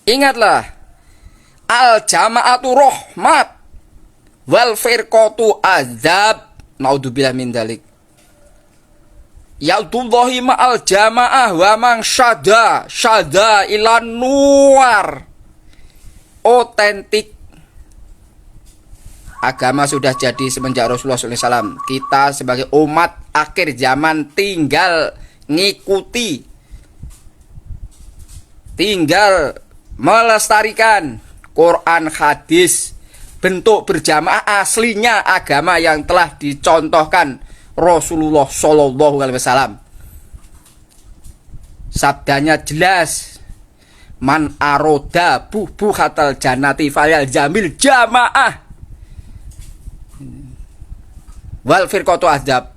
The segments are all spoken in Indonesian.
Ingatlah, al jama'atu rahmat wal firqatu azab. Naudzubillah min dalik. Yaudullahi ma'al jama'ah wa mang syada ilan nuar. Otentik. Agama sudah jadi semenjak Rasulullah SAW. Kita sebagai umat akhir zaman tinggal ngikuti, tinggal melestarikan Quran hadis, bentuk berjamaah aslinya agama yang telah dicontohkan Rasulullah Shallallahu Alaihi Wasallam. Sabdanya jelas, man aroda buhatal janati fayal jamil jamaah wal firqatu azab.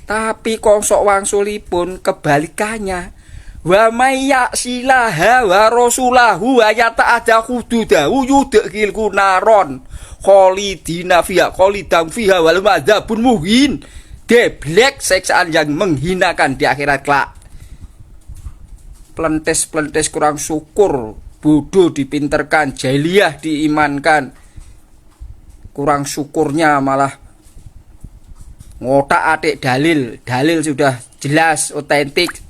Tapi konsok wangsulipun kebalikannya. Wa may ya'silaha wa rasulahu wa yata'adda hududahu yudkhil naron khalidina fiha khalidan fiha wal madzabun muhin. Deblek, seksaan yang menghinakan di akhirat kelak. Plentes kurang syukur, bodoh dipinterkan, jahiliyah diimankan. Kurang syukurnya malah ngotak-atik dalil sudah jelas otentik.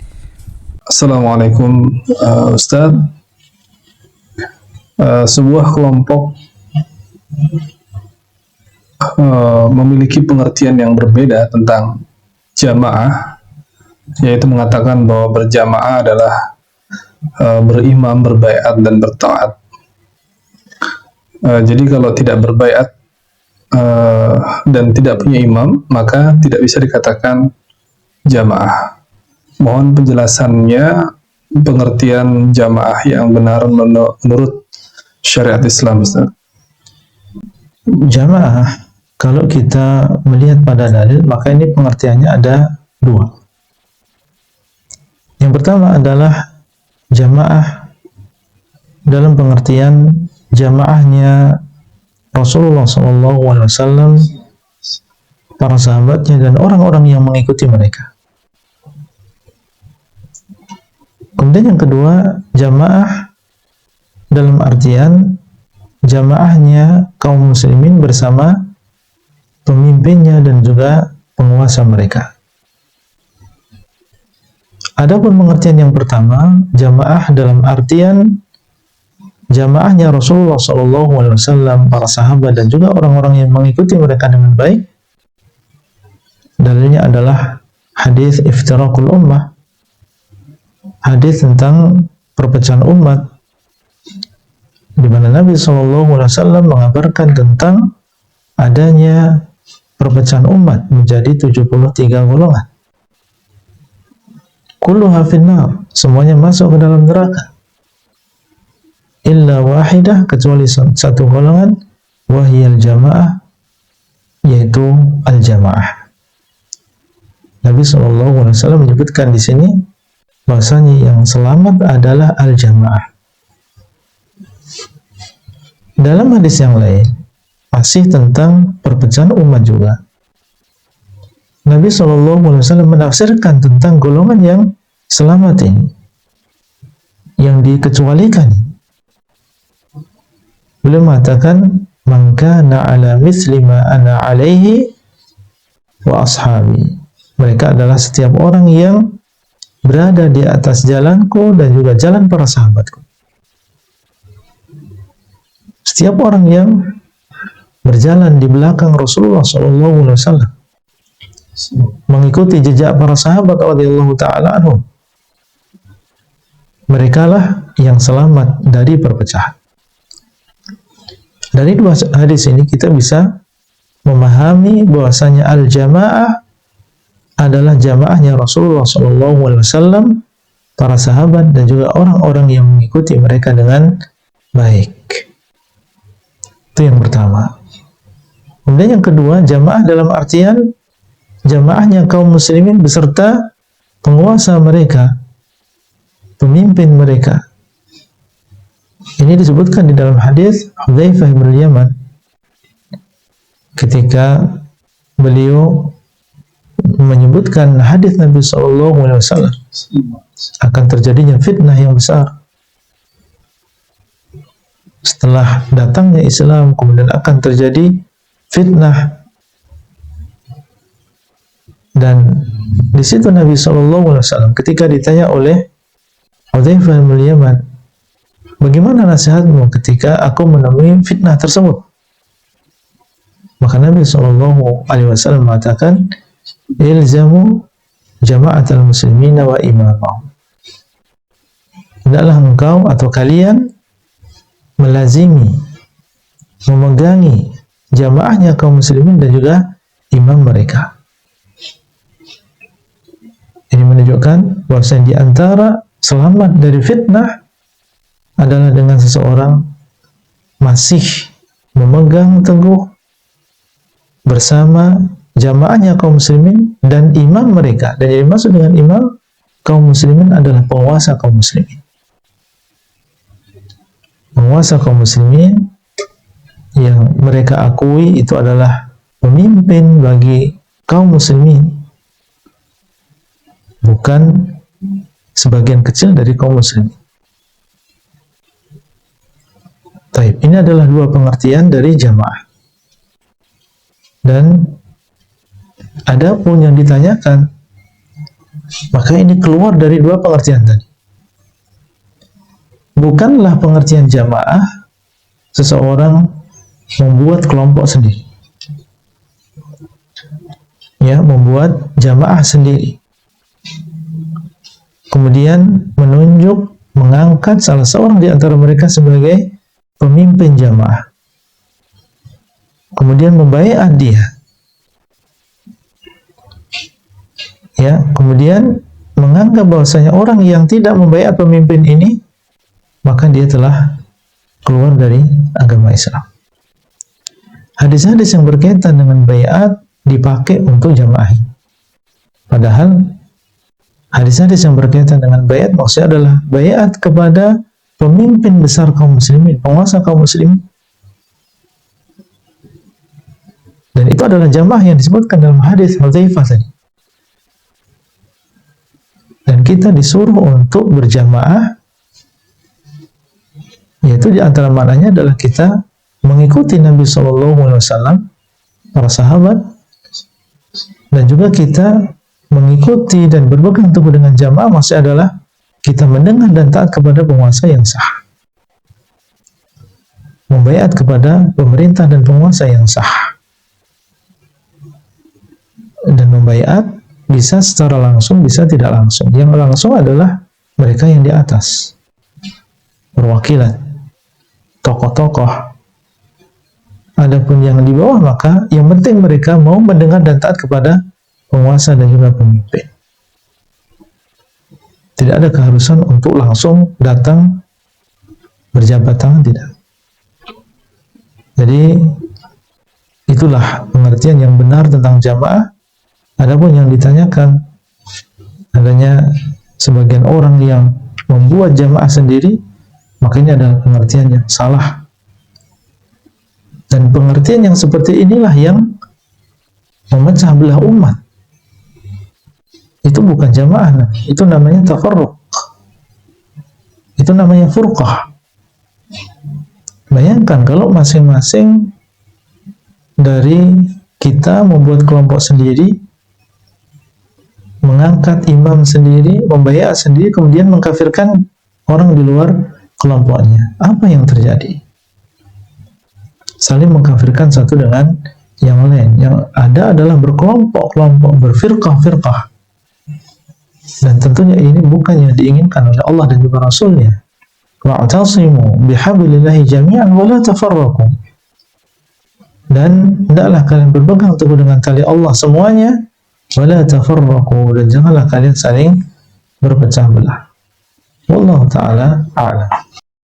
Assalamualaikum Ustadz. Sebuah kelompok memiliki pengertian yang berbeda tentang jamaah, yaitu mengatakan bahwa berjamaah adalah berimam, berbaiat, dan bertaat. Jadi kalau tidak berbaiat dan tidak punya imam, maka tidak bisa dikatakan jamaah. Mohon penjelasannya, pengertian jamaah yang benar menurut syariat Islam, Ustaz. Jamaah, kalau kita melihat pada dalil, maka ini pengertiannya ada dua. Yang pertama adalah jamaah dalam pengertian jamaahnya Rasulullah SAW, para sahabatnya, dan orang-orang yang mengikuti mereka. Kemudian yang kedua, jamaah dalam artian jamaahnya kaum muslimin bersama pemimpinnya dan juga penguasa mereka. Adapun pengertian yang pertama, jamaah dalam artian jamaahnya Rasulullah SAW, para sahabat, dan juga orang-orang yang mengikuti mereka dengan baik. Dalilnya adalah hadis iftiraqul ummah, hadis tentang perpecahan umat, di mana Nabi SAW mengabarkan tentang adanya perpecahan umat menjadi 73 golongan. Kulluha finnar, semuanya masuk ke dalam neraka. Illa wahidah, kecuali satu golongan, wahiyal jamaah, yaitu al-jamaah. Nabi SAW menyebutkan di sini bahwasanya yang selamat adalah al-jamaah. Dalam hadis yang lain, masih tentang perpecahan umat juga, Nabi SAW menafsirkan tentang golongan yang selamat ini, yang dikecualikan. Beliau mengatakan, man kana ala mithli ma ana alaihi wa ashabi. Mereka adalah setiap orang yang berada di atas jalanku dan juga jalan para sahabatku. Setiap orang yang berjalan di belakang Rasulullah SAW, mengikuti jejak para sahabat radhiyallahu ta'ala anhum, merekalah yang selamat dari perpecahan. Dari dua hadis ini kita bisa memahami bahwasanya al-jamaah adalah jamaahnya Rasulullah SAW, para sahabat, dan juga orang-orang yang mengikuti mereka dengan baik. Itu yang pertama. Kemudian yang kedua, jamaah dalam artian jamaahnya kaum muslimin beserta penguasa mereka, pemimpin mereka. Ini disebutkan di dalam hadis Hudzaifah bin Yaman ketika beliau menyebutkan hadis Nabi SAW akan terjadinya fitnah yang besar, setelah datangnya Islam kemudian akan terjadi fitnah. Dan di situ Nabi SAW ketika ditanya oleh Hudzaifah bin Yaman, bagaimana nasihatmu ketika aku menemui fitnah tersebut? Maka Nabi SAW mengatakan, ilzamu jama'atal muslimina wa imamahum. Hendaklah engkau atau kalian melazimi, memegangi jamaahnya kaum muslimin dan juga imam mereka. Ini menunjukkan bahwa di antara selamat dari fitnah adalah dengan seseorang masih memegang teguh bersama jamaahnya kaum muslimin dan imam mereka. Dan yang dimaksud dengan imam kaum muslimin adalah penguasa kaum muslimin. Penguasa kaum muslimin yang mereka akui itu adalah pemimpin bagi kaum muslimin, bukan sebagian kecil dari kaum muslimin. Taib. Ini adalah dua pengertian dari jamaah. Dan ada pun yang ditanyakan, maka ini keluar dari dua pengertian tadi. Bukanlah pengertian jamaah seseorang membuat kelompok sendiri, ya, membuat jamaah sendiri, kemudian menunjuk, mengangkat salah seorang di antara mereka sebagai pemimpin jamaah, kemudian membaiat dia, ya, kemudian menganggap bahwasanya orang yang tidak membaiat pemimpin ini, maka dia telah keluar dari agama Islam. Hadis-hadis yang berkaitan dengan baiat dipakai untuk jamaah. Padahal hadis-hadis yang berkaitan dengan baiat maksudnya adalah baiat kepada pemimpin besar kaum muslimin, penguasa kaum muslimin. Dan itu adalah jamaah yang disebutkan dalam hadis Hudzaifah tadi. Dan kita disuruh untuk berjamaah, yaitu di antara maknanya adalah kita mengikuti Nabi SAW, para sahabat, dan juga kita mengikuti dan berpegang teguh dengan jamaah maksudnya adalah kita mendengar dan taat kepada penguasa yang sah, membaiat kepada pemerintah dan penguasa yang sah. Dan membaiat bisa secara langsung, bisa tidak langsung. Yang langsung adalah mereka yang di atas, perwakilan, tokoh-tokoh. Adapun yang di bawah, maka yang penting mereka mau mendengar dan taat kepada penguasa dan juga pemimpin. Tidak ada keharusan untuk langsung datang berjabat tangan, tidak. Jadi itulah pengertian yang benar tentang jamaah. Adapun yang ditanyakan adanya sebagian orang yang membuat jamaah sendiri, maka ini adalah pengertian yang salah. Dan pengertian yang seperti inilah yang memecah belah umat. Itu bukan jamaah, itu namanya tafarruq. Itu namanya furqah. Bayangkan kalau masing-masing dari kita membuat kelompok sendiri, mengangkat imam sendiri, membaiat sendiri, kemudian mengkafirkan orang di luar kelompoknya. Apa yang terjadi? Saling mengkafirkan satu dengan yang lain. Yang ada adalah berkelompok-kelompok, berfirqah-firqah. Dan tentunya ini bukan yang diinginkan oleh Allah dan juga Rasulnya. Wa'tasimu bihablillahi jami'an wa la tafarraqu. Dan hendaklah kalian berpegang teguh dengan tali Allah semuanya, wa la tafarraqu, dan janganlah kalian saling berpecah belah. Wallahu ta'ala a'lam.